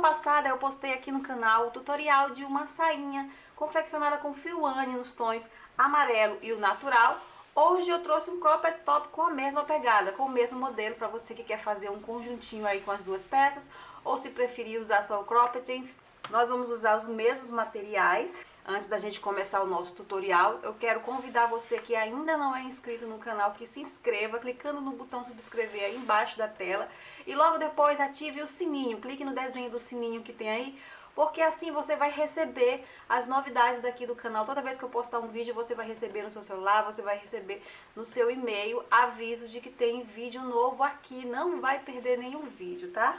passada eu postei aqui no canal o tutorial de uma sainha confeccionada com fio Anne nos tons amarelo e o natural. Hoje eu trouxe um cropped top com a mesma pegada, com o mesmo modelo, para você que quer fazer um conjuntinho aí com as duas peças, ou se preferir usar só o cropped, enfim. Nós vamos usar os mesmos materiais. Antes da gente começar o nosso tutorial, eu quero convidar você que ainda não é inscrito no canal, que se inscreva, clicando no botão subscrever aí embaixo da tela. E logo depois ative o sininho, clique no desenho do sininho que tem aí, porque assim você vai receber as novidades daqui do canal. Toda vez que eu postar um vídeo, você vai receber no seu celular, você vai receber no seu e-mail aviso de que tem vídeo novo aqui. Não vai perder nenhum vídeo, tá?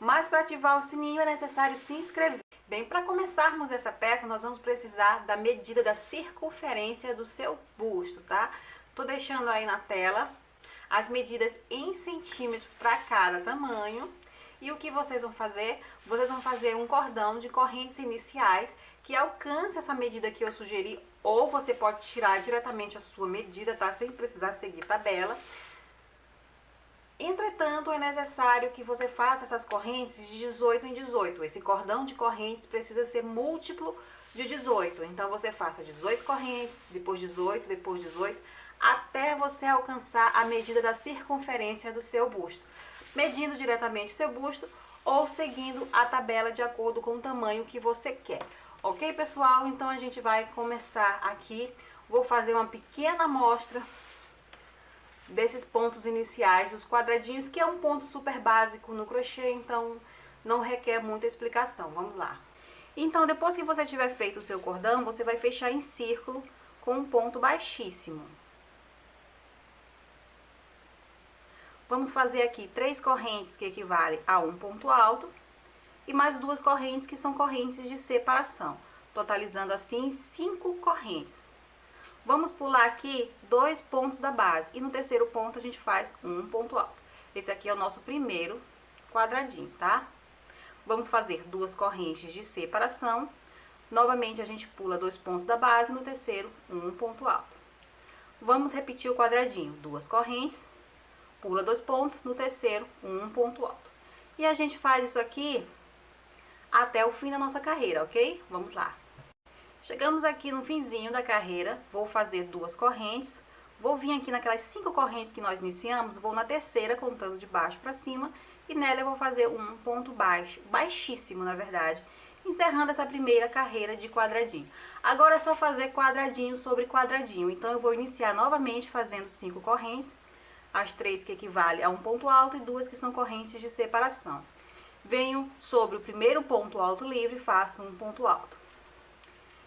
Mas para ativar o sininho é necessário se inscrever. Bem, para começarmos essa peça, nós vamos precisar da medida da circunferência do seu busto, tá? Tô deixando aí na tela as medidas em centímetros para cada tamanho. E o que vocês vão fazer? Vocês vão fazer um cordão de correntes iniciais que alcance essa medida que eu sugeri, ou você pode tirar diretamente a sua medida, tá? Sem precisar seguir tabela. Entretanto, é necessário que você faça essas correntes de 18 em 18. Esse cordão de correntes precisa ser múltiplo de 18. Então, você faça 18 correntes, depois 18, depois 18, até você alcançar a medida da circunferência do seu busto. Medindo diretamente o seu busto ou seguindo a tabela de acordo com o tamanho que você quer. Ok, pessoal? Então, a gente vai começar aqui. Vou fazer uma pequena amostra desses pontos iniciais, os quadradinhos, que é um ponto super básico no crochê, então não requer muita explicação. Vamos lá. Então, depois que você tiver feito o seu cordão, você vai fechar em círculo com um ponto baixíssimo. Vamos fazer aqui 3 correntes, que equivalem a um ponto alto, e mais 2 correntes, que são correntes de separação, totalizando assim 5 correntes. Vamos pular aqui 2 pontos da base, e no terceiro ponto a gente faz um ponto alto. Esse aqui é o nosso primeiro quadradinho, tá? Vamos fazer 2 correntes de separação. Novamente a gente pula 2 pontos da base, no terceiro um ponto alto. Vamos repetir o quadradinho, 2 correntes, pula 2 pontos, no terceiro um ponto alto. E a gente faz isso aqui até o fim da nossa carreira, ok? Vamos lá. Chegamos aqui no finzinho da carreira, vou fazer 2 correntes, vou vir aqui naquelas 5 correntes que nós iniciamos, vou na terceira contando de baixo para cima, e nela eu vou fazer um ponto baixo, baixíssimo na verdade, encerrando essa primeira carreira de quadradinho. Agora é só fazer quadradinho sobre quadradinho, então eu vou iniciar novamente fazendo 5 correntes, as 3 que equivalem a um ponto alto e 2 que são correntes de separação. Venho sobre o primeiro ponto alto livre e faço um ponto alto.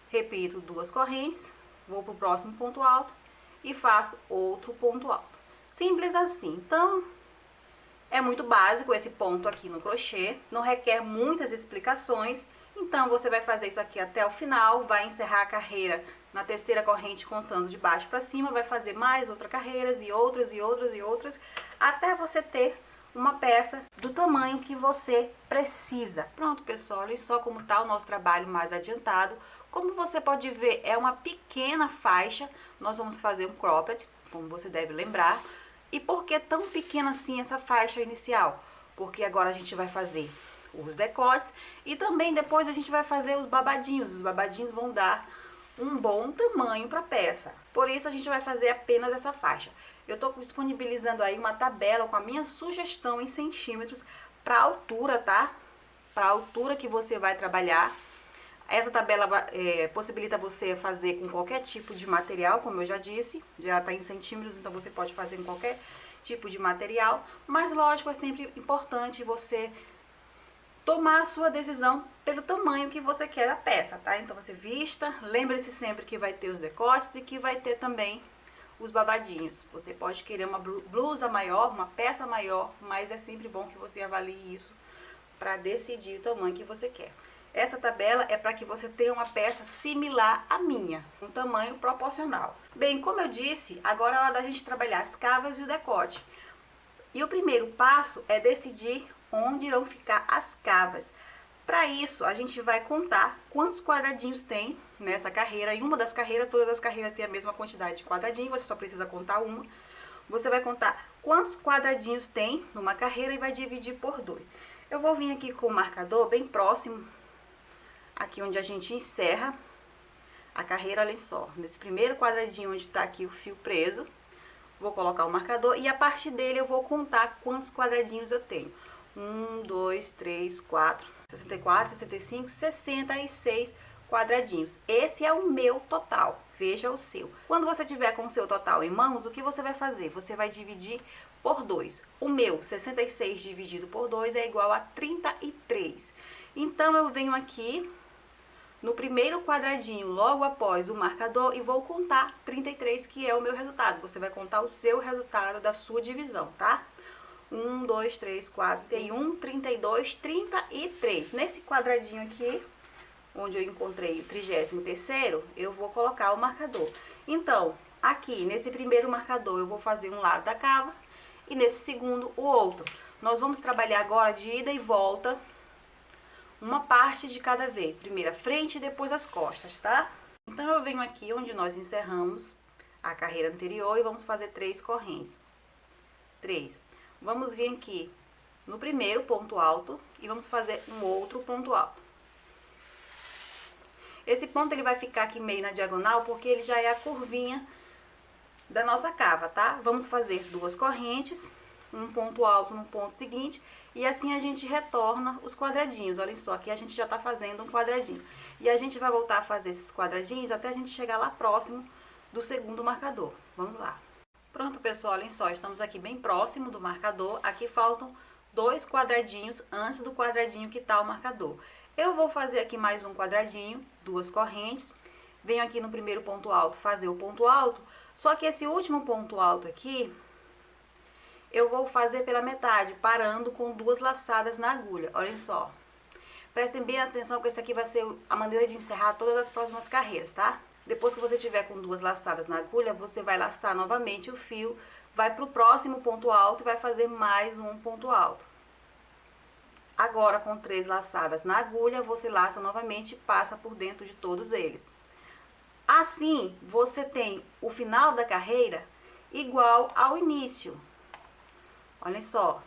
Repito 2 correntes, vou para o próximo ponto alto e faço outro ponto alto. Simples assim. Então, é muito básico esse ponto aqui no crochê, não requer muitas explicações. Então, você vai fazer isso aqui até o final, vai encerrar a carreira na terceira corrente contando de baixo para cima, vai fazer mais outras carreiras e outras e outras e outras, até você ter uma peça do tamanho que você precisa. Pronto, pessoal, olha só como está o nosso trabalho mais adiantado. Como você pode ver, é uma pequena faixa, nós vamos fazer um cropped, como você deve lembrar. E por que tão pequena assim essa faixa inicial? Porque agora a gente vai fazer os decotes e também depois a gente vai fazer os babadinhos. Os babadinhos vão dar um bom tamanho para a peça. Por isso a gente vai fazer apenas essa faixa. Eu estou disponibilizando aí uma tabela com a minha sugestão em centímetros para a altura, tá? Para a altura que você vai trabalhar. Essa tabela possibilita você fazer com qualquer tipo de material, como eu já disse, já está em centímetros, então você pode fazer com qualquer tipo de material, mas lógico, é sempre importante você tomar a sua decisão pelo tamanho que você quer da peça, tá? Então você vista, lembre-se sempre que vai ter os decotes e que vai ter também os babadinhos. Você pode querer uma blusa maior, uma peça maior, mas é sempre bom que você avalie isso para decidir o tamanho que você quer. Essa tabela é para que você tenha uma peça similar à minha, um tamanho proporcional. Bem, como eu disse, agora é hora da gente trabalhar as cavas e o decote. E o primeiro passo é decidir onde irão ficar as cavas. Para isso, a gente vai contar quantos quadradinhos tem nessa carreira. Em uma das carreiras, todas as carreiras têm a mesma quantidade de quadradinhos, você só precisa contar uma. Você vai contar quantos quadradinhos tem numa carreira e vai dividir por 2. Eu vou vir aqui com o marcador bem próximo, aqui onde a gente encerra a carreira, olha só, nesse primeiro quadradinho onde tá aqui o fio preso, vou colocar o marcador e a partir dele eu vou contar quantos quadradinhos eu tenho. 1, 2, 3, 4, 64, 65, 66 quadradinhos. Esse é o meu total, veja o seu. Quando você tiver com o seu total em mãos, o que você vai fazer? Você vai dividir por 2. O meu, 66 dividido por 2 é igual a 33. Então, eu venho aqui no primeiro quadradinho, logo após o marcador, e vou contar 33, que é o meu resultado. Você vai contar o seu resultado da sua divisão, tá? 1, 2, 3, 4, 31, 32, 33. Nesse quadradinho aqui, onde eu encontrei o 33º, eu vou colocar o marcador. Então, aqui, nesse primeiro marcador, eu vou fazer um lado da cava e nesse segundo, o outro. Nós vamos trabalhar agora de ida e volta, uma parte de cada vez. Primeiro a frente e depois as costas, tá? Então, eu venho aqui onde nós encerramos a carreira anterior e vamos fazer 3 correntes. 3. Vamos vir aqui no primeiro ponto alto e vamos fazer um outro ponto alto. Esse ponto ele vai ficar aqui meio na diagonal porque ele já é a curvinha da nossa cava, tá? Vamos fazer 2 correntes, um ponto alto no ponto seguinte e assim a gente retorna os quadradinhos. Olha só, aqui a gente já tá fazendo um quadradinho. E a gente vai voltar a fazer esses quadradinhos até a gente chegar lá próximo do segundo marcador. Vamos lá. Pronto, pessoal, olhem só, estamos aqui bem próximo do marcador. Aqui faltam 2 quadradinhos antes do quadradinho que tá o marcador. Eu vou fazer aqui mais um quadradinho, 2 correntes. Venho aqui no primeiro ponto alto fazer o ponto alto. Só que esse último ponto alto aqui, eu vou fazer pela metade, parando com 2 laçadas na agulha. Olhem só. Prestem bem atenção que esse aqui vai ser a maneira de encerrar todas as próximas carreiras, tá? Depois que você tiver com 2 laçadas na agulha, você vai laçar novamente o fio, vai pro próximo ponto alto e vai fazer mais um ponto alto. Agora, com 3 laçadas na agulha, você laça novamente e passa por dentro de todos eles. Assim, você tem o final da carreira igual ao início. Olhem só.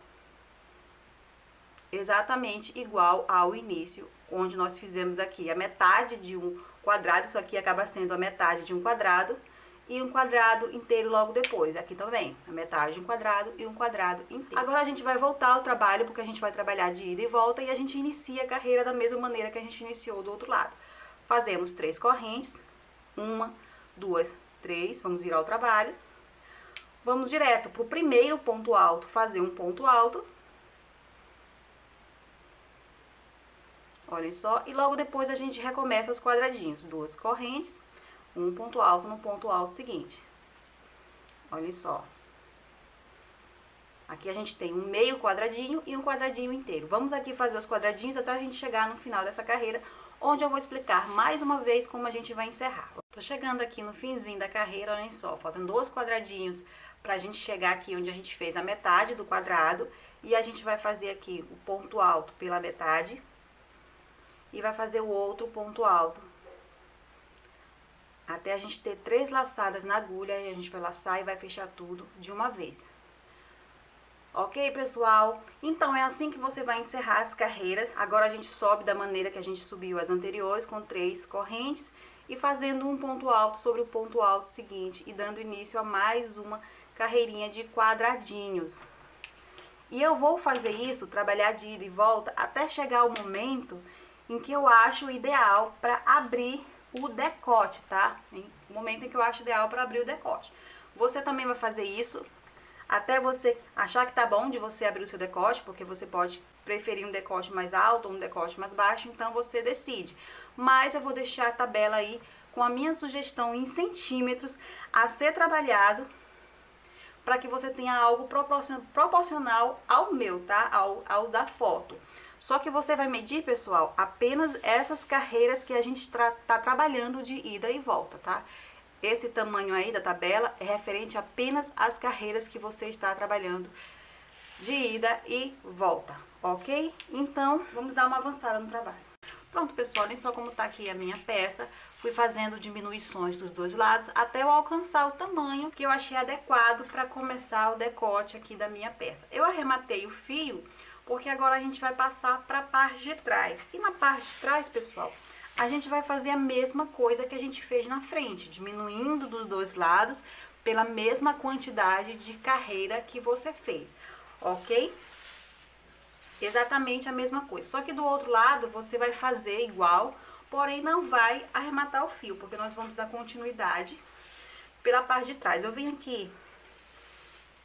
Exatamente igual ao início, onde nós fizemos aqui a metade de um quadrado. Isso aqui acaba sendo a metade de um quadrado e um quadrado inteiro logo depois. Aqui também, a metade de um quadrado e um quadrado inteiro. Agora a gente vai voltar ao trabalho, porque a gente vai trabalhar de ida e volta e a gente inicia a carreira da mesma maneira que a gente iniciou do outro lado. Fazemos 3 correntes, 1, 2, 3, vamos virar o trabalho. Vamos direto pro primeiro ponto alto, fazer um ponto alto. Olhem só, e logo depois a gente recomeça os quadradinhos, 2 correntes, um ponto alto no ponto alto seguinte. Olhem só. Aqui a gente tem um meio quadradinho e um quadradinho inteiro. Vamos aqui fazer os quadradinhos até a gente chegar no final dessa carreira, onde eu vou explicar mais uma vez como a gente vai encerrar. Tô chegando aqui no finzinho da carreira, olhem só, faltam 2 quadradinhos pra gente chegar aqui onde a gente fez a metade do quadrado. E a gente vai fazer aqui o ponto alto pela metade e vai fazer o outro ponto alto. Até a gente ter 3 laçadas na agulha e a gente vai laçar e vai fechar tudo de uma vez. Ok, pessoal? Então, é assim que você vai encerrar as carreiras. Agora a gente sobe da maneira que a gente subiu as anteriores, com 3 correntes e fazendo um ponto alto sobre o ponto alto seguinte e dando início a mais uma carreirinha de quadradinhos. E eu vou fazer isso, trabalhar de ida e volta, até chegar o momento em que eu acho ideal para abrir o decote, tá? O momento em que eu acho ideal para abrir o decote. Você também vai fazer isso até você achar que tá bom de você abrir o seu decote, porque você pode preferir um decote mais alto ou um decote mais baixo, então você decide. Mas eu vou deixar a tabela aí com a minha sugestão em centímetros a ser trabalhado, para que você tenha algo proporcional ao meu, tá? Aos da foto. Só que você vai medir, pessoal, apenas essas carreiras que a gente tá trabalhando de ida e volta, tá? Esse tamanho aí da tabela é referente apenas às carreiras que você está trabalhando de ida e volta, ok? Então, vamos dar uma avançada no trabalho. Pronto, pessoal, olhem só como tá aqui a minha peça. Fui fazendo diminuições dos 2 lados até eu alcançar o tamanho que eu achei adequado para começar o decote aqui da minha peça. Eu arrematei o fio porque agora a gente vai passar para a parte de trás. E na parte de trás, pessoal, a gente vai fazer a mesma coisa que a gente fez na frente, diminuindo dos dois lados pela mesma quantidade de carreira que você fez, ok? Exatamente a mesma coisa, só que do outro lado você vai fazer igual, porém não vai arrematar o fio, porque nós vamos dar continuidade pela parte de trás. Eu venho aqui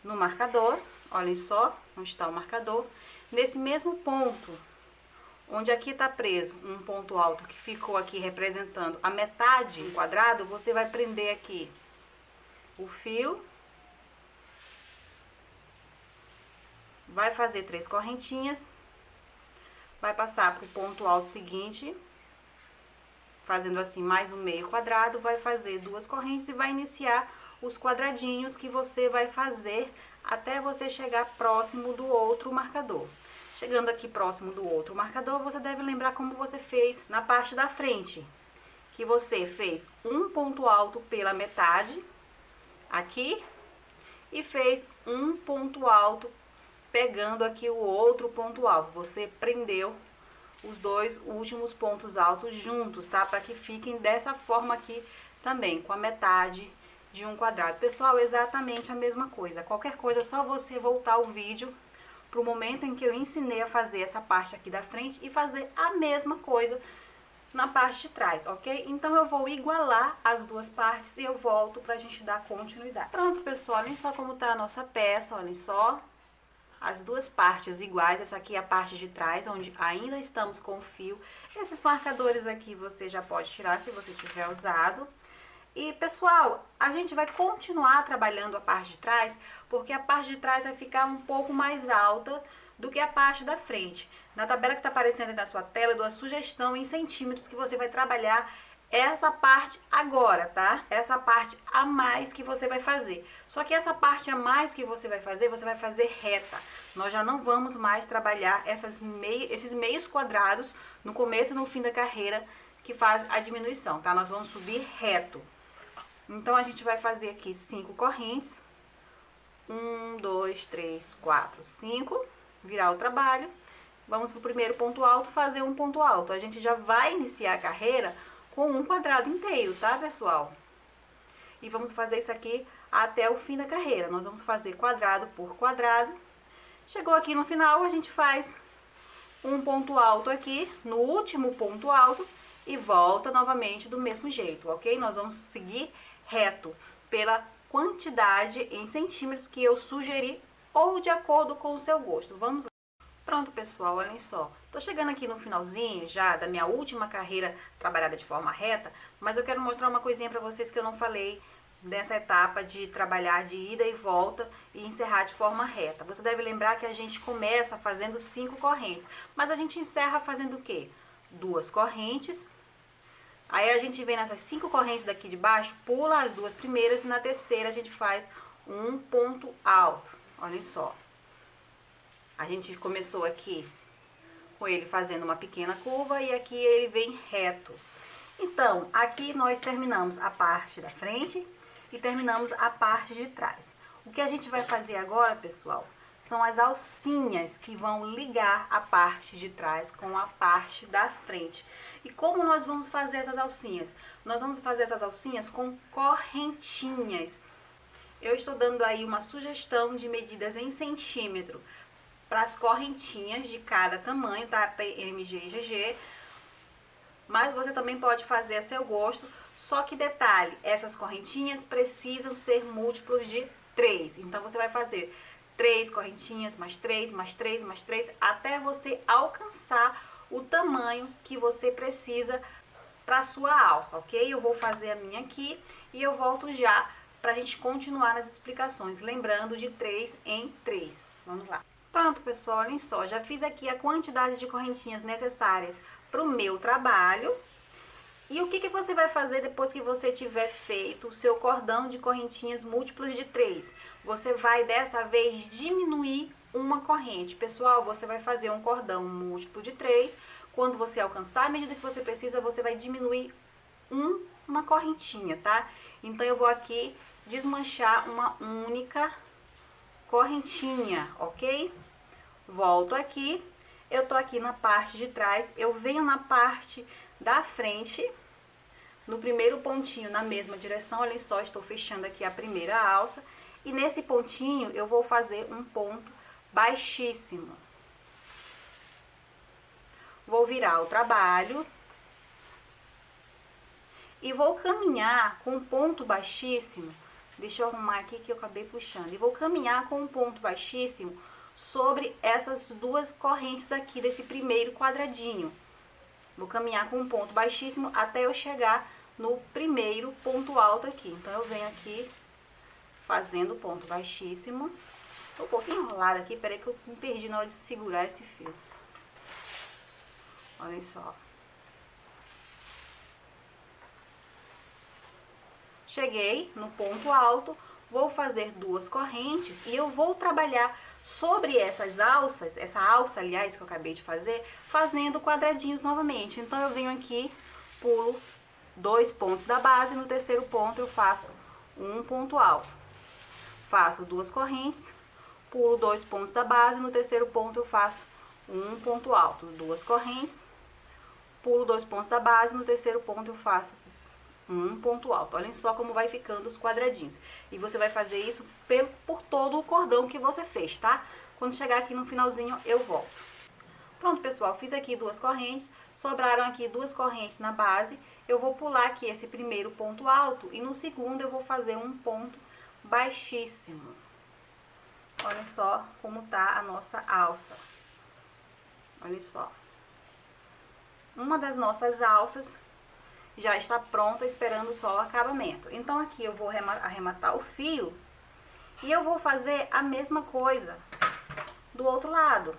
no marcador, olhem só onde está o marcador, nesse mesmo ponto, onde aqui tá preso um ponto alto que ficou aqui representando a metade do quadrado, você vai prender aqui o fio, vai fazer 3 correntinhas, vai passar pro ponto alto seguinte, fazendo assim mais um meio quadrado, vai fazer 2 correntes e vai iniciar os quadradinhos que você vai fazer até você chegar próximo do outro marcador. Chegando aqui próximo do outro marcador, você deve lembrar como você fez na parte da frente, que você fez um ponto alto pela metade, aqui, e fez um ponto alto pegando aqui o outro ponto alto. Você prendeu os dois últimos pontos altos juntos, tá? Para que fiquem dessa forma aqui também, com a metade de um quadrado. Pessoal, exatamente a mesma coisa. Qualquer coisa, é só você voltar o vídeo pro momento em que eu ensinei a fazer essa parte aqui da frente e fazer a mesma coisa na parte de trás, ok? Então eu vou igualar as duas partes e eu volto pra gente dar continuidade. Pronto, pessoal, olhem só como tá a nossa peça, olhem só. As duas partes iguais, essa aqui é a parte de trás, onde ainda estamos com o fio. Esses marcadores aqui você já pode tirar se você tiver usado. E, pessoal, a gente vai continuar trabalhando a parte de trás, porque a parte de trás vai ficar um pouco mais alta do que a parte da frente. Na tabela que está aparecendo aí na sua tela, eu dou a sugestão em centímetros que você vai trabalhar essa parte agora, tá? Essa parte a mais que você vai fazer. Só que essa parte a mais que você vai fazer reta. Nós já não vamos mais trabalhar esses meios quadrados no começo e no fim da carreira que faz a diminuição, tá? Nós vamos subir reto. Então, a gente vai fazer aqui 5 correntes. 1, 2, 3, 4, 5. Virar o trabalho. Vamos pro primeiro ponto alto, fazer um ponto alto. A gente já vai iniciar a carreira com um quadrado inteiro, tá, pessoal? E vamos fazer isso aqui até o fim da carreira. Nós vamos fazer quadrado por quadrado. Chegou aqui no final, a gente faz um ponto alto aqui, no último ponto alto, e volta novamente do mesmo jeito, ok? Nós vamos seguir reto pela quantidade em centímetros que eu sugeri ou de acordo com o seu gosto. Vamos lá. Pronto, pessoal, olhem só. Tô chegando aqui no finalzinho já da minha última carreira trabalhada de forma reta, mas eu quero mostrar uma coisinha pra vocês que eu não falei dessa etapa de trabalhar de ida e volta e encerrar de forma reta. Você deve lembrar que a gente começa fazendo 5 correntes, mas a gente encerra fazendo o quê? 2 correntes. Aí a gente vem nessas 5 correntes daqui de baixo, pula as 2 primeiras e na terceira a gente faz um ponto alto. Olhem só. A gente começou aqui com ele fazendo uma pequena curva e aqui ele vem reto. Então, aqui nós terminamos a parte da frente e terminamos a parte de trás. O que a gente vai fazer agora, pessoal, são as alcinhas que vão ligar a parte de trás com a parte da frente. E como nós vamos fazer essas alcinhas? Nós vamos fazer essas alcinhas com correntinhas. Eu estou dando aí uma sugestão de medidas em centímetro para as correntinhas de cada tamanho, tá? PMG e GG. Mas você também pode fazer a seu gosto. Só que detalhe, essas correntinhas precisam ser múltiplos de 3. Então você vai fazer 3 correntinhas, mais 3, mais 3, mais 3, até você alcançar o tamanho que você precisa para a sua alça, ok? Eu vou fazer a minha aqui e eu volto já para a gente continuar nas explicações, lembrando de 3 em 3. Vamos lá. Pronto, pessoal, olhem só, já fiz aqui a quantidade de correntinhas necessárias para o meu trabalho. E o que você vai fazer depois que você tiver feito o seu cordão de correntinhas múltiplos de 3? Você vai, dessa vez, diminuir uma corrente. Pessoal, você vai fazer um cordão múltiplo de 3. Quando você alcançar a medida que você precisa, você vai diminuir uma correntinha, tá? Então, eu vou aqui desmanchar uma única correntinha, ok? Volto aqui, eu tô aqui na parte de trás, eu venho na parte da frente, no primeiro pontinho na mesma direção, olha só, estou fechando aqui a primeira alça. E nesse pontinho eu vou fazer um ponto baixíssimo. Vou virar o trabalho. E vou caminhar com um ponto baixíssimo. Deixa eu arrumar aqui que eu acabei puxando. E vou caminhar com um ponto baixíssimo sobre essas duas correntes aqui desse primeiro quadradinho. Vou caminhar com um ponto baixíssimo até eu chegar no primeiro ponto alto aqui. Então, eu venho aqui fazendo ponto baixíssimo. Tô um pouquinho enrolada aqui, peraí que eu me perdi na hora de segurar esse fio. Olha só. Cheguei no ponto alto, vou fazer duas correntes e eu vou trabalhar sobre essas alças, essa alça, aliás, que eu acabei de fazer, fazendo quadradinhos novamente. Então, eu venho aqui, pulo 2 pontos da base, no terceiro ponto eu faço um ponto alto. Faço duas correntes, pulo 2 pontos da base, no terceiro ponto eu faço um ponto alto. Duas correntes, pulo 2 pontos da base, no terceiro ponto eu faço um ponto alto. Olhem só como vai ficando os quadradinhos. E você vai fazer isso por todo o cordão que você fez, tá? Quando chegar aqui no finalzinho, eu volto. Pronto, pessoal, fiz aqui duas correntes, sobraram aqui duas correntes na base. Eu vou pular aqui esse primeiro ponto alto e no segundo eu vou fazer um ponto baixíssimo. Olha só como tá a nossa alça. Olha só. Uma das nossas alças já está pronta, esperando só o acabamento. Então, aqui eu vou arrematar o fio e eu vou fazer a mesma coisa do outro lado.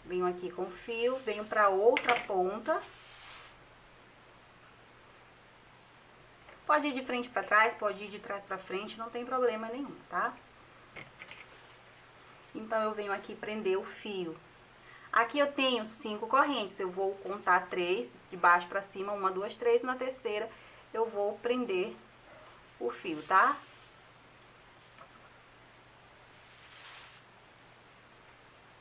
Venho aqui com o fio, venho para outra ponta. Pode ir de frente para trás, pode ir de trás para frente, não tem problema nenhum, tá? Então, eu venho aqui prender o fio. Aqui eu tenho 5 correntes, eu vou contar 3, de baixo pra cima, 1, 2, 3, na terceira eu vou prender o fio, tá?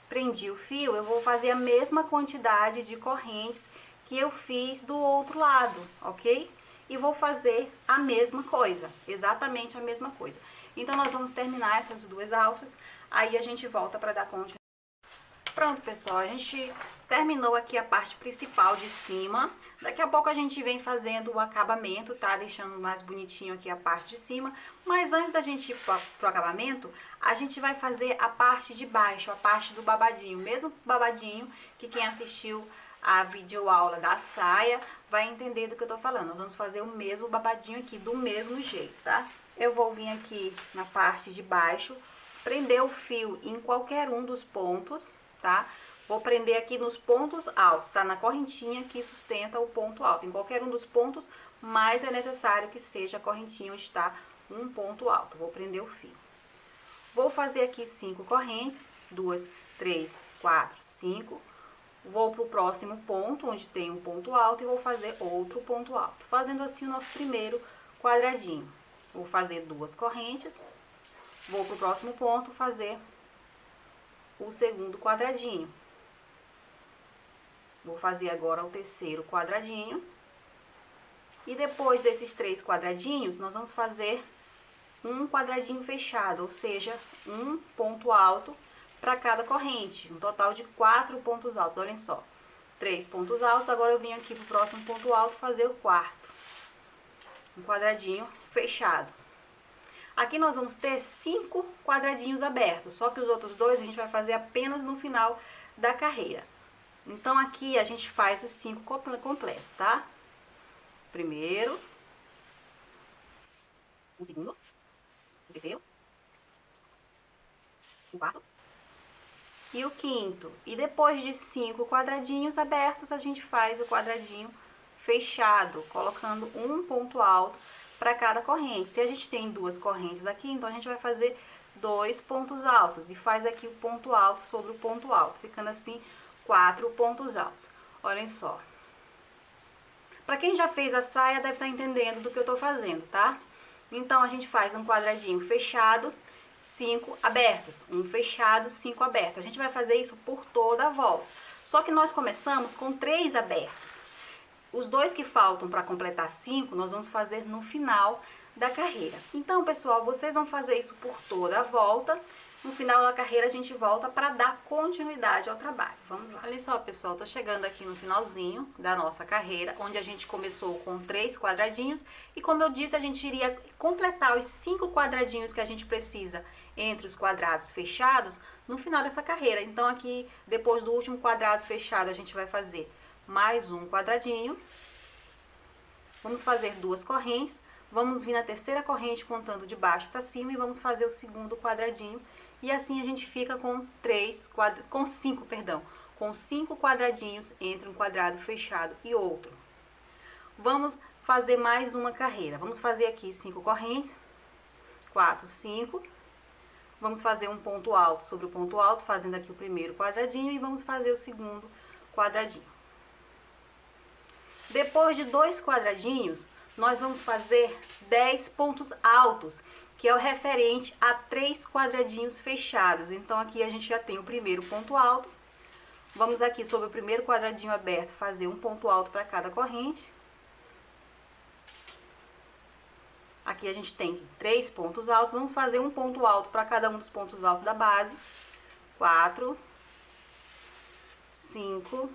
Prendi o fio, eu vou fazer a mesma quantidade de correntes que eu fiz do outro lado, ok? E vou fazer a mesma coisa, exatamente a mesma coisa. Então, nós vamos terminar essas duas alças, aí a gente volta pra dar continuidade. Pronto, pessoal, a gente terminou aqui a parte principal de cima. Daqui a pouco a gente vem fazendo o acabamento, tá? Deixando mais bonitinho aqui a parte de cima. Mas antes da gente ir pro acabamento, a gente vai fazer a parte de baixo, a parte do babadinho. O mesmo babadinho que quem assistiu a videoaula da saia vai entender do que eu tô falando. Nós vamos fazer o mesmo babadinho aqui, do mesmo jeito, tá? Eu vou vir aqui na parte de baixo, prender o fio em qualquer um dos pontos, tá? Vou prender aqui nos pontos altos, tá? Na correntinha que sustenta o ponto alto. Em qualquer um dos pontos, mas é necessário que seja a correntinha onde está um ponto alto. Vou prender o fio. Vou fazer aqui 5 correntes, 2, 3, 4, 5. Vou pro próximo ponto, onde tem um ponto alto, e vou fazer outro ponto alto. Fazendo assim o nosso primeiro quadradinho. Vou fazer 2 correntes, vou pro próximo ponto fazer o segundo quadradinho. Vou fazer agora o terceiro quadradinho. E depois desses 3 quadradinhos, nós vamos fazer um quadradinho fechado, ou seja, um ponto alto para cada corrente. Um total de 4 pontos altos, olhem só. 3 pontos altos, agora eu vim aqui pro próximo ponto alto fazer o quarto. Um quadradinho fechado. Aqui nós vamos ter 5 quadradinhos abertos, só que os outros 2 a gente vai fazer apenas no final da carreira. Então, aqui a gente faz os 5 completos, tá? Primeiro, o segundo, o terceiro, o quarto e o quinto. E depois de 5 quadradinhos abertos, a gente faz o quadradinho fechado, colocando um ponto alto para cada corrente. Se a gente tem 2 correntes aqui, então a gente vai fazer 2 pontos altos e faz aqui o ponto alto sobre o ponto alto, ficando assim 4 pontos altos. Olhem só. Para quem já fez a saia, deve estar entendendo do que eu tô fazendo, tá? Então, a gente faz um quadradinho fechado, 5 abertos, um fechado, 5 abertos. A gente vai fazer isso por toda a volta. Só que nós começamos com 3 abertos. Os 2 que faltam para completar 5, nós vamos fazer no final da carreira. Então, pessoal, vocês vão fazer isso por toda a volta. No final da carreira, a gente volta para dar continuidade ao trabalho. Vamos lá. Olha só, pessoal, tô chegando aqui no finalzinho da nossa carreira, onde a gente começou com 3 quadradinhos. E como eu disse, a gente iria completar os 5 quadradinhos que a gente precisa entre os quadrados fechados no final dessa carreira. Então, aqui, depois do último quadrado fechado, a gente vai fazer mais um quadradinho. Vamos fazer 2 correntes. Vamos vir na terceira corrente contando de baixo para cima e vamos fazer o segundo quadradinho. E assim a gente fica com 5 quadradinhos entre um quadrado fechado e outro. Vamos fazer mais uma carreira. Vamos fazer aqui 5 correntes. 4, 5. Vamos fazer um ponto alto sobre o ponto alto, fazendo aqui o primeiro quadradinho e vamos fazer o segundo quadradinho. Depois de 2 quadradinhos, nós vamos fazer 10 pontos altos, que é o referente a 3 quadradinhos fechados. Então, aqui a gente já tem o primeiro ponto alto. Vamos aqui sobre o primeiro quadradinho aberto fazer um ponto alto para cada corrente. Aqui a gente tem 3 pontos altos. Vamos fazer um ponto alto para cada um dos pontos altos da base. 4, 5,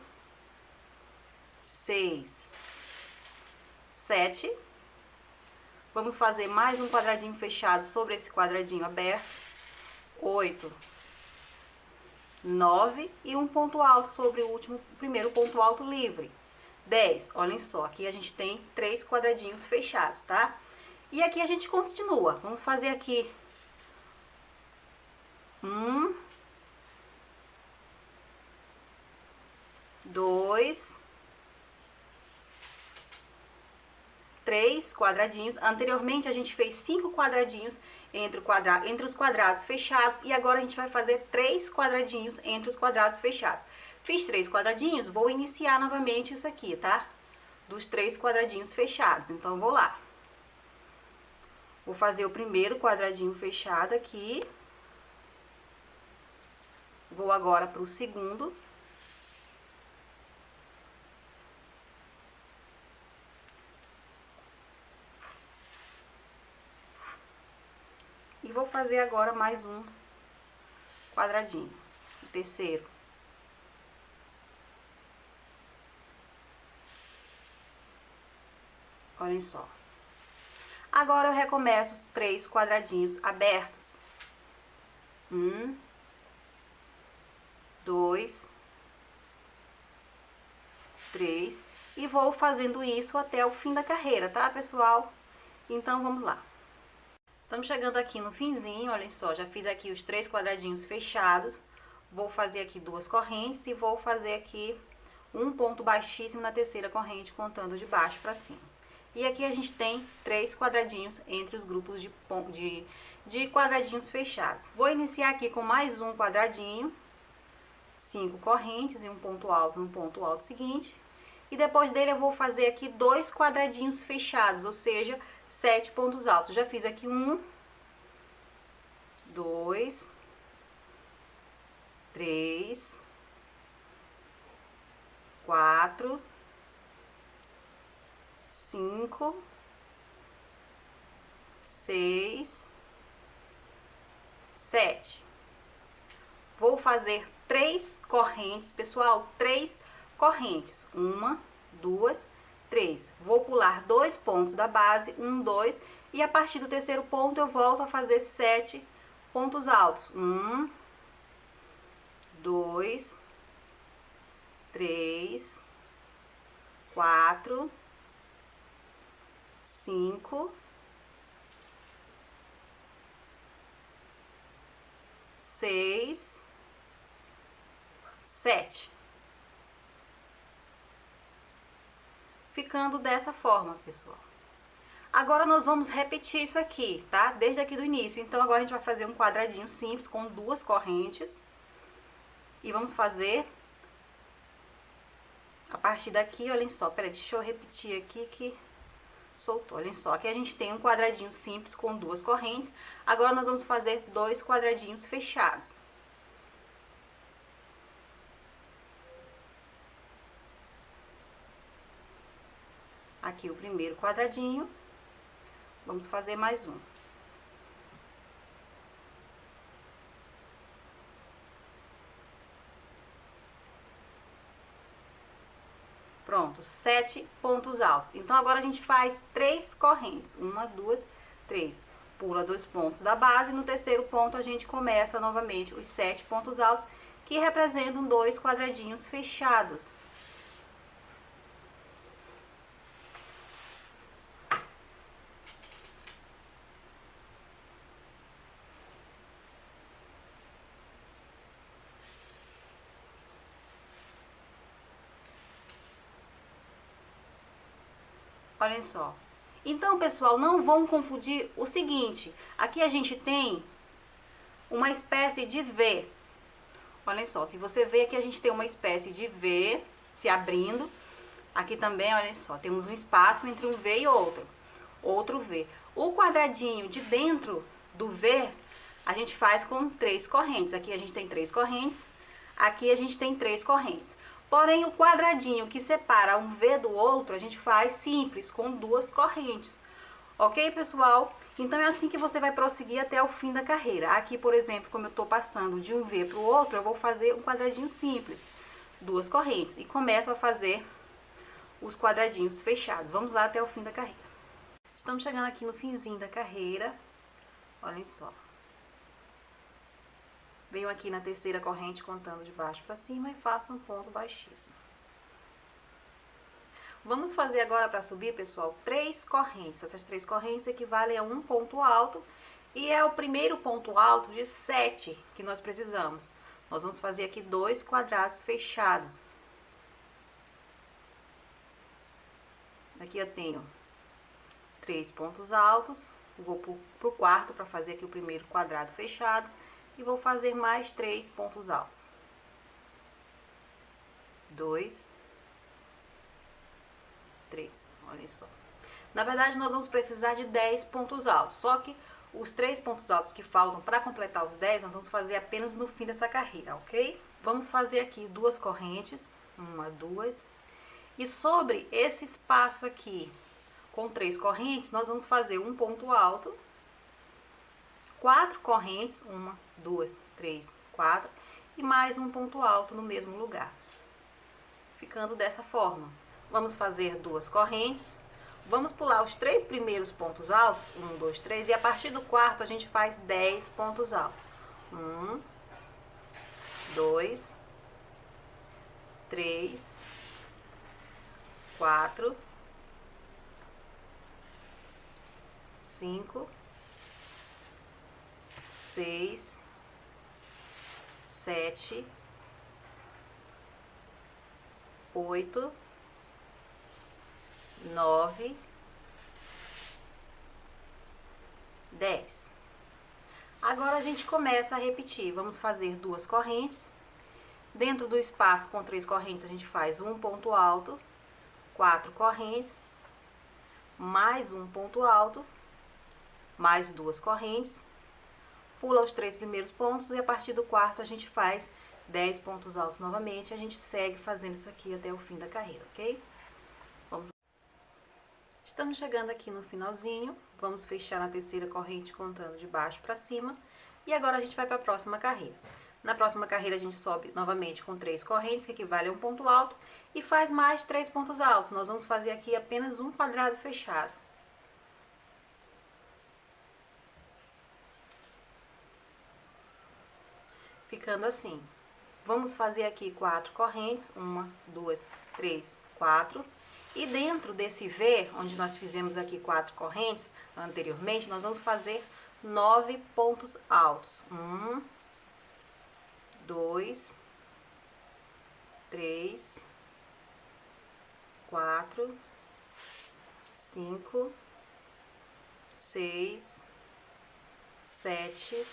6, 7. Vamos fazer mais um quadradinho fechado sobre esse quadradinho aberto. 8, 9 e um ponto alto sobre o primeiro ponto alto livre. 10. Olhem só, aqui a gente tem 3 quadradinhos fechados, tá? E aqui a gente continua. Vamos fazer aqui 1, 2, 3 quadradinhos. Anteriormente a gente fez 5 quadradinhos entre os quadrados fechados e agora a gente vai fazer 3 quadradinhos entre os quadrados fechados. Fiz 3 quadradinhos, vou iniciar novamente isso aqui, tá? Dos 3 quadradinhos fechados. Então vou lá. Vou fazer o primeiro quadradinho fechado aqui. Vou agora para o segundo. E vou fazer agora mais um quadradinho, o terceiro. Olhem só. Agora eu recomeço os 3 quadradinhos abertos. 1, 2, 3. E vou fazendo isso até o fim da carreira, tá, pessoal? Então, vamos lá. Estamos chegando aqui no finzinho, olhem só, já fiz aqui os 3 quadradinhos fechados. Vou fazer aqui 2 correntes e vou fazer aqui um ponto baixíssimo na terceira corrente, contando de baixo para cima. E aqui a gente tem 3 quadradinhos entre os grupos de quadradinhos fechados. Vou iniciar aqui com mais um quadradinho, 5 correntes e um ponto alto no ponto alto seguinte. E depois dele eu vou fazer aqui 2 quadradinhos fechados, ou seja, 7 pontos altos. Já fiz aqui 1, 2, 3, 4, 5, 6, 7. Vou fazer 3 correntes, pessoal, 3 correntes. 1, 2, 3. Vou pular 2 pontos da base, 1, 2, e a partir do terceiro ponto eu volto a fazer 7 pontos altos. 1, 2, 3, 4, 5, 6, 7. Ficando dessa forma, pessoal. Agora nós vamos repetir isso aqui, tá? Desde aqui do início. Então agora a gente vai fazer um quadradinho simples com 2 correntes. E vamos fazer a partir daqui, olhem só. Peraí, deixa eu repetir aqui que soltou. Olhem só, aqui a gente tem um quadradinho simples com duas correntes. Agora nós vamos fazer dois quadradinhos fechados. Aqui o primeiro quadradinho. Vamos fazer mais um. Pronto, 7 pontos altos. Então, agora a gente faz 3 correntes. 1, 2, 3. Pula 2 pontos da base. No terceiro ponto, a gente começa novamente os 7 pontos altos, que representam 2 quadradinhos fechados. Olhem só. Então, pessoal, não vão confundir o seguinte. Aqui a gente tem uma espécie de V. Olhem só, se você vê aqui a gente tem uma espécie de V se abrindo. Aqui também, olhem só, temos um espaço entre um V e outro V. O quadradinho de dentro do V, a gente faz com 3 correntes. Aqui a gente tem 3 correntes, aqui a gente tem 3 correntes. Porém, o quadradinho que separa um V do outro, a gente faz simples, com 2 correntes. Ok, pessoal? Então, é assim que você vai prosseguir até o fim da carreira. Aqui, por exemplo, como eu estou passando de um V para o outro, eu vou fazer um quadradinho simples, 2 correntes. E começo a fazer os quadradinhos fechados. Vamos lá até o fim da carreira. Estamos chegando aqui no finzinho da carreira. Olhem só. Venho aqui na terceira corrente contando de baixo para cima e faço um ponto baixíssimo. Vamos fazer agora para subir, pessoal, 3 correntes. Essas 3 correntes equivalem a um ponto alto e é o primeiro ponto alto de 7 que nós precisamos. Nós vamos fazer aqui 2 quadrados fechados. Aqui eu tenho 3 pontos altos, vou para o quarto para fazer aqui o primeiro quadrado fechado. E vou fazer mais 3 pontos altos. 2, 3, olha só. Na verdade, nós vamos precisar de 10 pontos altos. Só que os 3 pontos altos que faltam para completar os 10, nós vamos fazer apenas no fim dessa carreira, ok? Vamos fazer aqui 2 correntes. 1, 2. E sobre esse espaço aqui, com 3 correntes, nós vamos fazer um ponto alto. 4 correntes, 1, 2, 3, 4, e mais um ponto alto no mesmo lugar, ficando dessa forma. Vamos fazer 2 correntes, vamos pular os 3 primeiros pontos altos, 1, 2, 3, e a partir do quarto a gente faz 10 pontos altos. 1, 2, 3, 4, 5, 6, 7, 8, 9, 10. Agora a gente começa a repetir. Vamos fazer 2 correntes. Dentro do espaço com 3 correntes a gente faz um ponto alto, 4 correntes, mais um ponto alto, mais 2 correntes. Pula os 3 primeiros pontos e a partir do quarto a gente faz 10 pontos altos novamente. A gente segue fazendo isso aqui até o fim da carreira, ok? Vamos. Estamos chegando aqui no finalzinho. Vamos fechar na terceira corrente contando de baixo para cima. E agora a gente vai para a próxima carreira. Na próxima carreira a gente sobe novamente com 3 correntes, que equivale a um ponto alto, e faz mais 3 pontos altos. Nós vamos fazer aqui apenas um quadrado fechado. Ficando assim. Vamos fazer aqui 4 correntes, 1, 2, 3, 4. E dentro desse V, onde nós fizemos aqui 4 correntes anteriormente, nós vamos fazer 9 pontos altos. 1, 2, 3, 4, 5, 6, 7,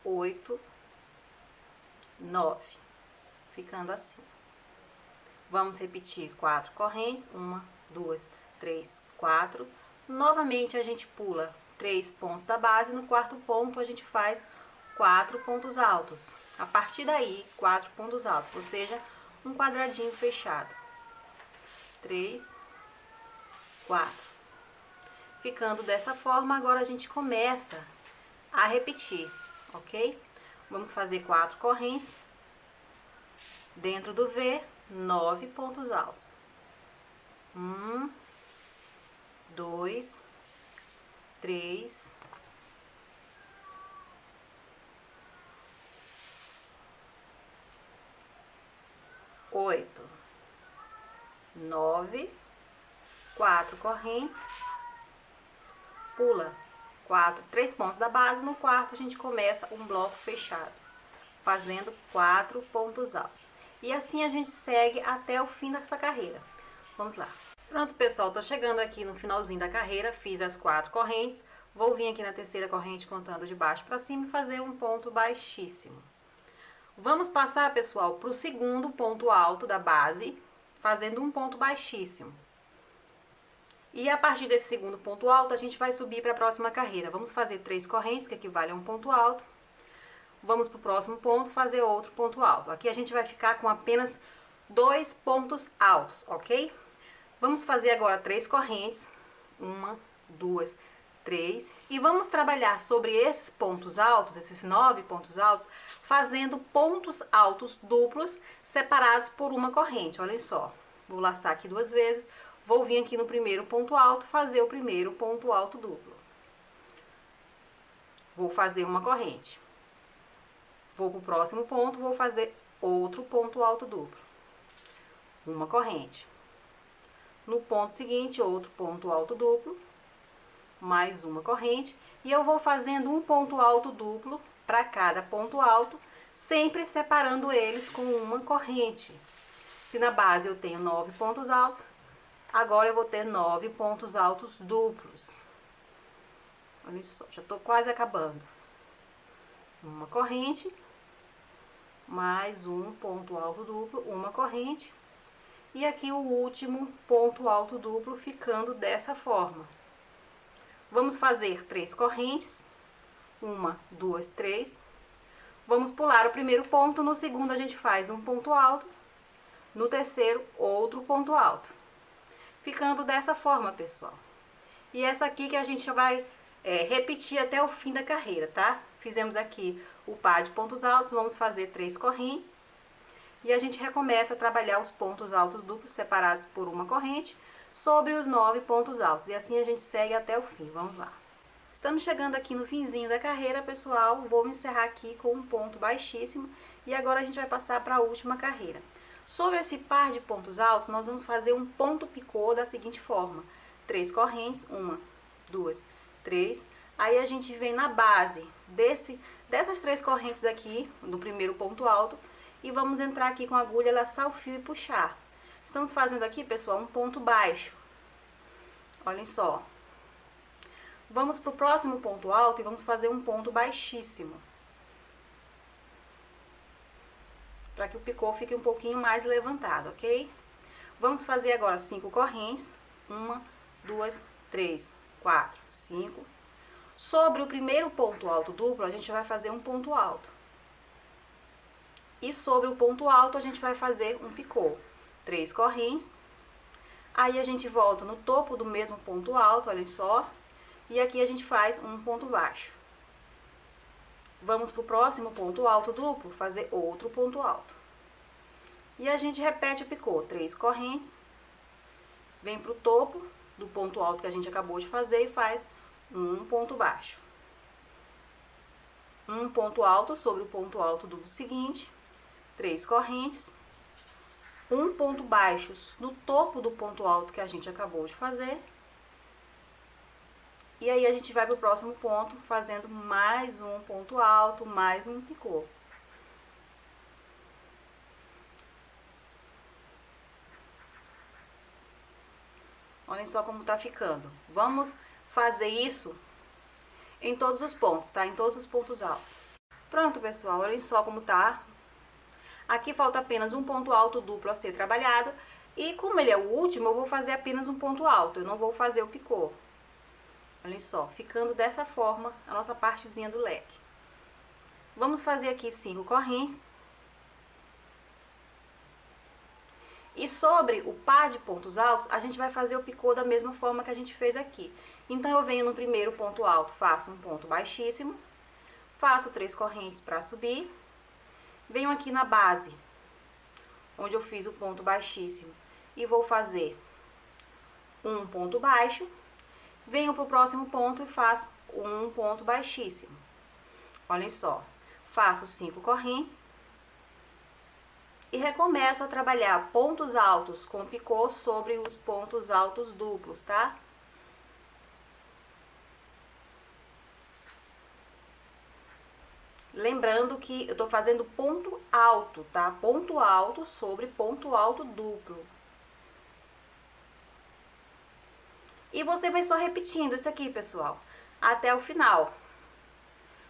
8, 9, ficando assim. Vamos repetir 4 correntes, 1, 2, 3, 4. Novamente a gente pula 3 pontos da base, no quarto ponto a gente faz 4 pontos altos. A partir daí, 4 pontos altos, ou seja, um quadradinho fechado. 3, 4. Ficando dessa forma, agora a gente começa a repetir, ok? Vamos fazer 4 correntes. Dentro do V, 9 pontos altos. 1, 2, 3, 8, 9, 4 correntes, pula 3 pontos da base, no quarto a gente começa um bloco fechado, fazendo 4 pontos altos. E assim a gente segue até o fim dessa carreira. Vamos lá. Pronto, pessoal, tô chegando aqui no finalzinho da carreira, fiz as 4 correntes, vou vir aqui na terceira corrente contando de baixo para cima e fazer um ponto baixíssimo. Vamos passar, pessoal, para o segundo ponto alto da base, fazendo um ponto baixíssimo. E a partir desse segundo ponto alto, a gente vai subir para a próxima carreira. Vamos fazer 3 correntes, que equivale a um ponto alto. Vamos para o próximo ponto, fazer outro ponto alto. Aqui a gente vai ficar com apenas 2 pontos altos, ok? Vamos fazer agora 3 correntes. 1, 2, 3. E vamos trabalhar sobre esses pontos altos, esses 9 pontos altos, fazendo pontos altos duplos separados por uma corrente. Olha só, vou laçar aqui 2 vezes, vou vir aqui no primeiro ponto alto, fazer o primeiro ponto alto duplo. Vou fazer uma corrente. Vou para o próximo ponto, vou fazer outro ponto alto duplo. Uma corrente. No ponto seguinte, outro ponto alto duplo, mais uma corrente, e eu vou fazendo um ponto alto duplo para cada ponto alto, sempre separando eles com uma corrente. Se na base eu tenho 9 pontos altos, agora eu vou ter 9 pontos altos duplos. Olha só, já estou quase acabando. Uma corrente, mais um ponto alto duplo, uma corrente, e aqui o último ponto alto duplo ficando dessa forma. Vamos fazer 3 correntes, 1, 2, 3. Vamos pular o primeiro ponto, no segundo a gente faz um ponto alto, no terceiro outro ponto alto. Ficando dessa forma, pessoal. E essa aqui que a gente vai repetir até o fim da carreira, tá? Fizemos aqui o par de pontos altos, vamos fazer 3 correntes. E a gente recomeça a trabalhar os pontos altos duplos separados por uma corrente sobre os 9 pontos altos. E assim a gente segue até o fim. Vamos lá. Estamos chegando aqui no finzinho da carreira, pessoal. Vou encerrar aqui com um ponto baixíssimo. E agora a gente vai passar para a última carreira. Sobre esse par de pontos altos, nós vamos fazer um ponto picô da seguinte forma. 3 correntes, 1, 2, 3. Aí a gente vem na base dessas 3 correntes aqui, no primeiro ponto alto, e vamos entrar aqui com a agulha, laçar o fio e puxar. Estamos fazendo aqui, pessoal, um ponto baixo. Olhem só. Vamos para o próximo ponto alto e vamos fazer um ponto baixíssimo. Para que o picô fique um pouquinho mais levantado, ok? Vamos fazer agora 5 correntes. 1, 2, 3, 4, 5. Sobre o primeiro ponto alto duplo, a gente vai fazer um ponto alto. E sobre o ponto alto, a gente vai fazer um picô. 3 correntes. Aí a gente volta no topo do mesmo ponto alto, olha só. E aqui a gente faz um ponto baixo. Vamos para o próximo ponto alto duplo, fazer outro ponto alto. E a gente repete o picô. 3 correntes. Vem para o topo do ponto alto que a gente acabou de fazer e faz um ponto baixo. Um ponto alto sobre o ponto alto duplo seguinte. 3 correntes, um ponto baixo no topo do ponto alto que a gente acabou de fazer. E aí a gente vai para o próximo ponto, fazendo mais um ponto alto, mais um picô. Olhem só como tá ficando. Vamos fazer isso em todos os pontos, tá? Em todos os pontos altos. Pronto, pessoal, olhem só como tá. Aqui falta apenas um ponto alto duplo a ser trabalhado. E como ele é o último, eu vou fazer apenas um ponto alto, eu não vou fazer o picô. Olha só, ficando dessa forma a nossa partezinha do leque. Vamos fazer aqui 5 correntes. E sobre o par de pontos altos, a gente vai fazer o picô da mesma forma que a gente fez aqui. Então, eu venho no primeiro ponto alto, faço um ponto baixíssimo, faço 3 correntes para subir, venho aqui na base, onde eu fiz o ponto baixíssimo, e vou fazer um ponto baixo, venho para o próximo ponto e faço um ponto baixíssimo. Olhem só, faço 5 correntes e recomeço a trabalhar pontos altos com picô sobre os pontos altos duplos, tá? Lembrando que eu tô fazendo ponto alto, tá? Ponto alto sobre ponto alto duplo. E você vai só repetindo isso aqui, pessoal, até o final.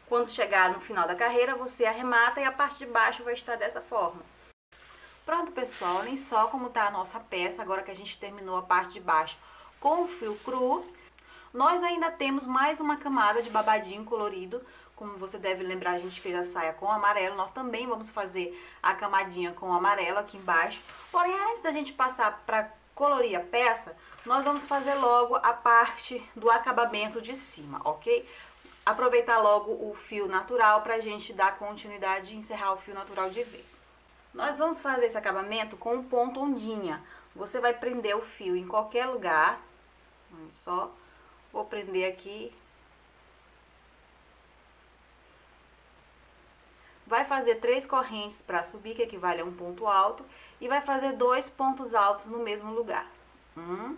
Quando chegar no final da carreira, você arremata e a parte de baixo vai estar dessa forma. Pronto, pessoal, olhem só como tá a nossa peça, agora que a gente terminou a parte de baixo com o fio cru. Nós ainda temos mais uma camada de babadinho colorido. Como você deve lembrar, a gente fez a saia com amarelo. Nós também vamos fazer a camadinha com amarelo aqui embaixo. Porém, antes da gente passar para colorir a peça, nós vamos fazer logo a parte do acabamento de cima, ok? Aproveitar logo o fio natural pra gente dar continuidade e encerrar o fio natural de vez. Nós vamos fazer esse acabamento com o ponto ondinha. Você vai prender o fio em qualquer lugar. Olha só. Vou prender aqui. Vai fazer 3 correntes para subir, que equivale a um ponto alto. E vai fazer 2 pontos altos no mesmo lugar. 1,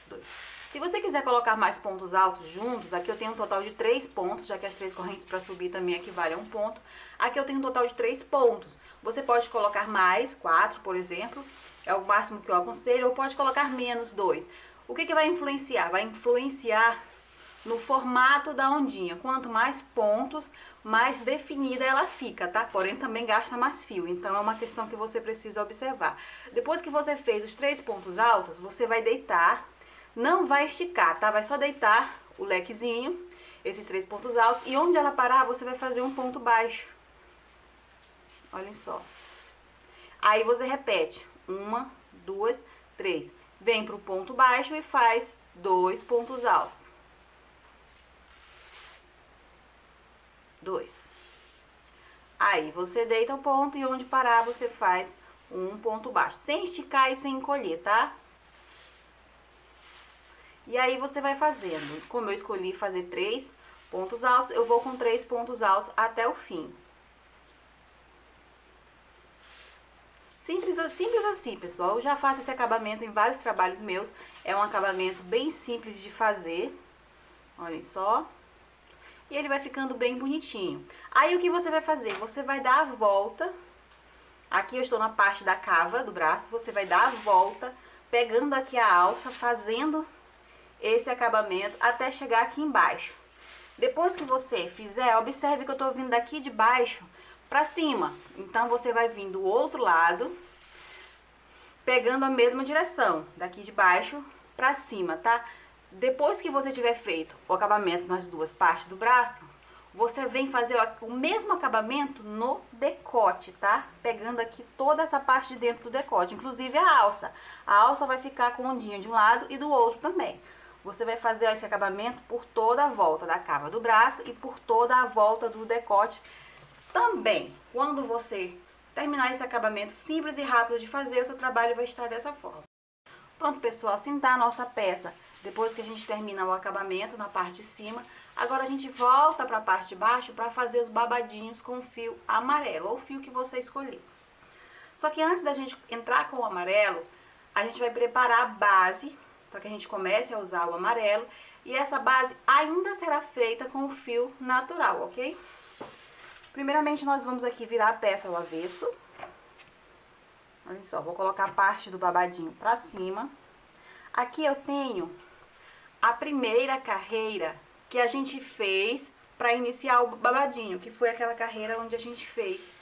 2. Se você quiser colocar mais pontos altos juntos, aqui eu tenho um total de 3 pontos, já que as 3 correntes para subir também equivalem a um ponto. Aqui eu tenho um total de 3 pontos. Você pode colocar mais, 4, por exemplo, é o máximo que eu aconselho, ou pode colocar menos 2. O que vai influenciar? Vai influenciar no formato da ondinha. Quanto mais pontos, mais definida ela fica, tá? Porém, também gasta mais fio, então é uma questão que você precisa observar. Depois que você fez os 3 pontos altos, você vai deitar, não vai esticar, tá? Vai só deitar o lequezinho, esses 3 pontos altos, e onde ela parar, você vai fazer um ponto baixo. Olhem só. Aí você repete, 1, 2, 3. Vem pro ponto baixo e faz 2 pontos altos. 2. Aí você deita o ponto e onde parar você faz um ponto baixo, sem esticar e sem encolher, tá? E aí você vai fazendo, como eu escolhi fazer 3 pontos altos, eu vou com 3 pontos altos até o fim. Simples assim, pessoal. Eu já faço esse acabamento em vários trabalhos meus. É um acabamento bem simples de fazer. Olhem só. E ele vai ficando bem bonitinho. Aí o que você vai fazer? Você vai dar a volta. Aqui eu estou na parte da cava do braço. Você vai dar a volta, pegando aqui a alça, fazendo esse acabamento até chegar aqui embaixo. Depois que você fizer, observe que eu estou vindo daqui de baixo pra cima. Então, você vai vir do outro lado, pegando a mesma direção, daqui de baixo pra cima, tá? Depois que você tiver feito o acabamento nas duas partes do braço, você vem fazer o mesmo acabamento no decote, tá? Pegando aqui toda essa parte de dentro do decote, inclusive a alça. A alça vai ficar com ondinha de um lado e do outro também. Você vai fazer esse acabamento por toda a volta da cava do braço e por toda a volta do decote também. Quando você terminar esse acabamento simples e rápido de fazer, o seu trabalho vai estar dessa forma. Pronto, pessoal, assim tá a nossa peça. Depois que a gente termina o acabamento na parte de cima, agora a gente volta para a parte de baixo para fazer os babadinhos com o fio amarelo, ou o fio que você escolher. Só que antes da gente entrar com o amarelo, a gente vai preparar a base para que a gente comece a usar o amarelo. E essa base ainda será feita com o fio natural, ok? Primeiramente, nós vamos aqui virar a peça ao avesso. Olha só, vou colocar parte do babadinho pra cima. Aqui eu tenho a primeira carreira que a gente fez pra iniciar o babadinho, que foi aquela carreira onde a gente fez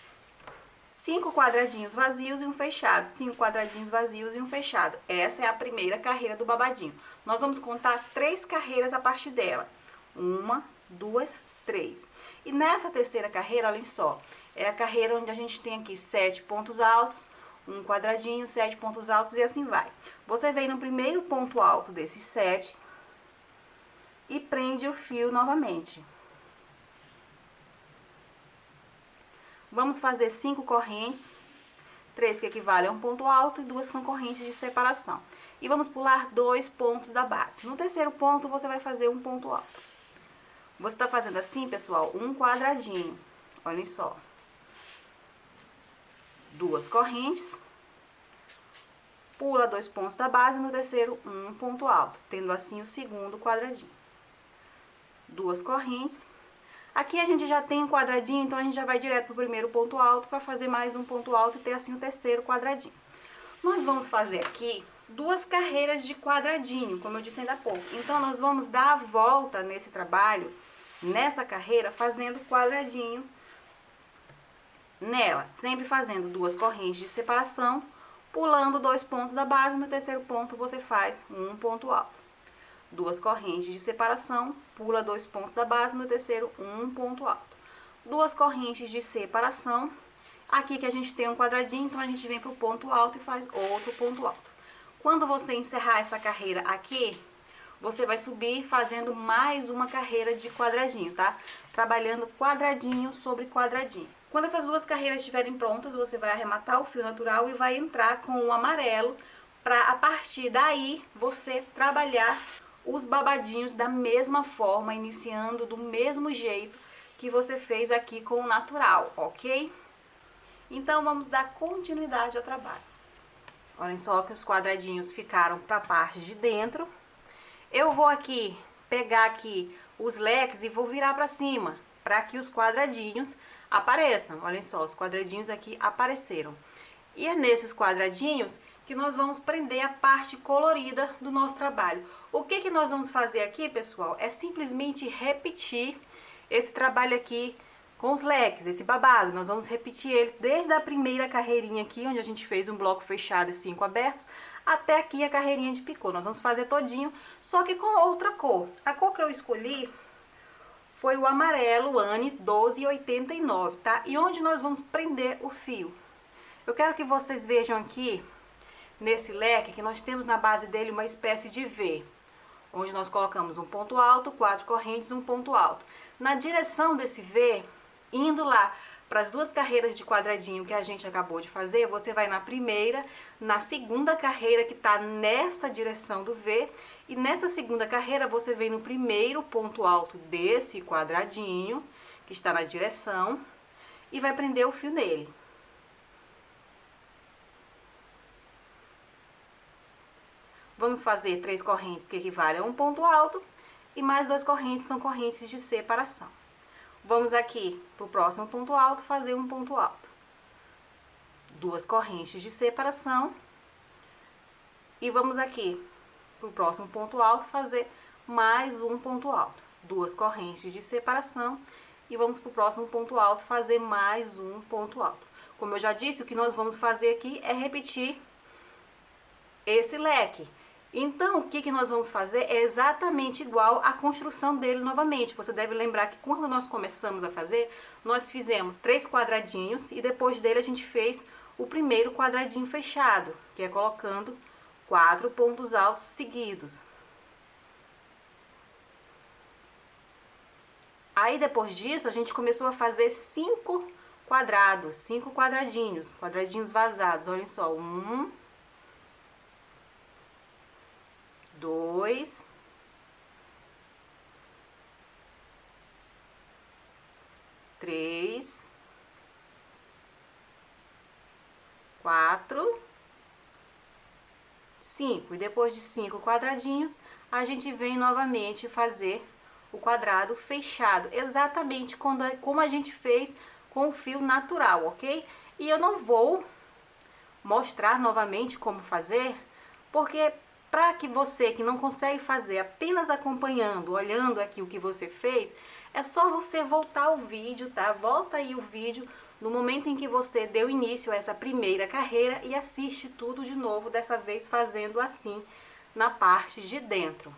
5 quadradinhos vazios e um fechado, 5 quadradinhos vazios e um fechado. Essa é a primeira carreira do babadinho. Nós vamos contar 3 carreiras a partir dela. 1, 2, 3. E nessa terceira carreira, olhem só, é a carreira onde a gente tem aqui 7 pontos altos, um quadradinho, 7 pontos altos e assim vai. Você vem no primeiro ponto alto desses 7 e prende o fio novamente. Vamos fazer 5 correntes, 3 que equivalem a um ponto alto e 2 são correntes de separação. E vamos pular 2 pontos da base. No terceiro ponto, você vai fazer um ponto alto. Você tá fazendo assim, pessoal, um quadradinho. Olhem só. 2 correntes. Pula 2 pontos da base, no terceiro, um ponto alto. Tendo assim o segundo quadradinho. 2 correntes. Aqui a gente já tem um quadradinho, então a gente já vai direto pro primeiro ponto alto para fazer mais um ponto alto e ter assim o terceiro quadradinho. Nós vamos fazer aqui 2 carreiras de quadradinho, como eu disse ainda há pouco. Então, nós vamos dar a volta nesse trabalho, nessa carreira, fazendo quadradinho nela. Sempre fazendo 2 correntes de separação, pulando 2 pontos da base. No terceiro ponto, você faz um ponto alto. 2 correntes de separação, pula 2 pontos da base, no terceiro, um ponto alto. 2 correntes de separação, aqui que a gente tem um quadradinho, então a gente vem pro ponto alto e faz outro ponto alto. Quando você encerrar essa carreira aqui, você vai subir fazendo mais uma carreira de quadradinho, tá? Trabalhando quadradinho sobre quadradinho. Quando essas 2 carreiras estiverem prontas, você vai arrematar o fio natural e vai entrar com o amarelo, para a partir daí você trabalhar os babadinhos da mesma forma, iniciando do mesmo jeito que você fez aqui com o natural, ok? Então, vamos dar continuidade ao trabalho. Olhem só que os quadradinhos ficaram para a parte de dentro. Eu vou aqui pegar aqui os leques e vou virar para cima, para que os quadradinhos apareçam. Olhem só, os quadradinhos aqui apareceram. E é nesses quadradinhos que nós vamos prender a parte colorida do nosso trabalho. O que nós vamos fazer aqui, pessoal, é simplesmente repetir esse trabalho aqui com os leques, esse babado. Nós vamos repetir eles desde a primeira carreirinha aqui, onde a gente fez um bloco fechado e 5 abertos, até aqui a carreirinha de picô. Nós vamos fazer todinho, só que com outra cor. A cor que eu escolhi foi o amarelo Anne 1289, tá? E onde nós vamos prender o fio? Eu quero que vocês vejam aqui, nesse leque, que nós temos na base dele uma espécie de V, onde nós colocamos um ponto alto, 4 correntes, um ponto alto. Na direção desse V, indo lá para as 2 carreiras de quadradinho que a gente acabou de fazer, você vai na primeira, na segunda carreira que está nessa direção do V, e nessa segunda carreira você vem no primeiro ponto alto desse quadradinho, que está na direção, e vai prender o fio nele. Vamos fazer 3 correntes que equivalem a um ponto alto e mais 2 correntes são correntes de separação. Vamos aqui para o próximo ponto alto fazer um ponto alto. 2 correntes de separação e vamos aqui para o próximo ponto alto fazer mais um ponto alto. 2 correntes de separação e vamos para o próximo ponto alto fazer mais um ponto alto. Como eu já disse, o que nós vamos fazer aqui é repetir esse leque. Então, o que nós vamos fazer é exatamente igual à construção dele novamente. Você deve lembrar que quando nós começamos a fazer, nós fizemos 3 quadradinhos e depois dele a gente fez o primeiro quadradinho fechado, que é colocando 4 pontos altos seguidos. Aí, depois disso, a gente começou a fazer 5 quadrados, 5 quadradinhos, quadradinhos vazados. Olhem só, 1, 2, 3, 4, 5. E depois de 5 quadradinhos, a gente vem novamente fazer o quadrado fechado, exatamente como a gente fez com o fio natural, ok? E eu não vou mostrar novamente como fazer, porque para que você que não consegue fazer apenas acompanhando, olhando aqui o que você fez, é só você voltar o vídeo, tá? Volta aí o vídeo no momento em que você deu início a essa primeira carreira e assiste tudo de novo, dessa vez fazendo assim na parte de dentro.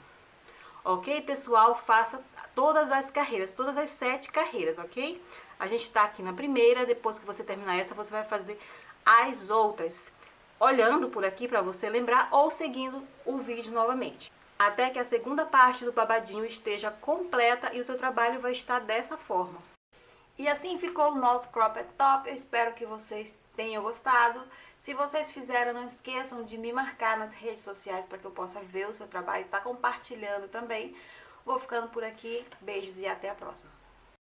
Ok, pessoal? Faça todas as carreiras, todas as 7 carreiras, ok? A gente tá aqui na primeira, depois que você terminar essa, você vai fazer as outras, olhando por aqui para você lembrar ou seguindo o vídeo novamente. Até que a segunda parte do babadinho esteja completa e o seu trabalho vai estar dessa forma. E assim ficou o nosso cropped top. Eu espero que vocês tenham gostado. Se vocês fizeram, não esqueçam de me marcar nas redes sociais para que eu possa ver o seu trabalho e estar compartilhando também. Vou ficando por aqui. Beijos e até a próxima.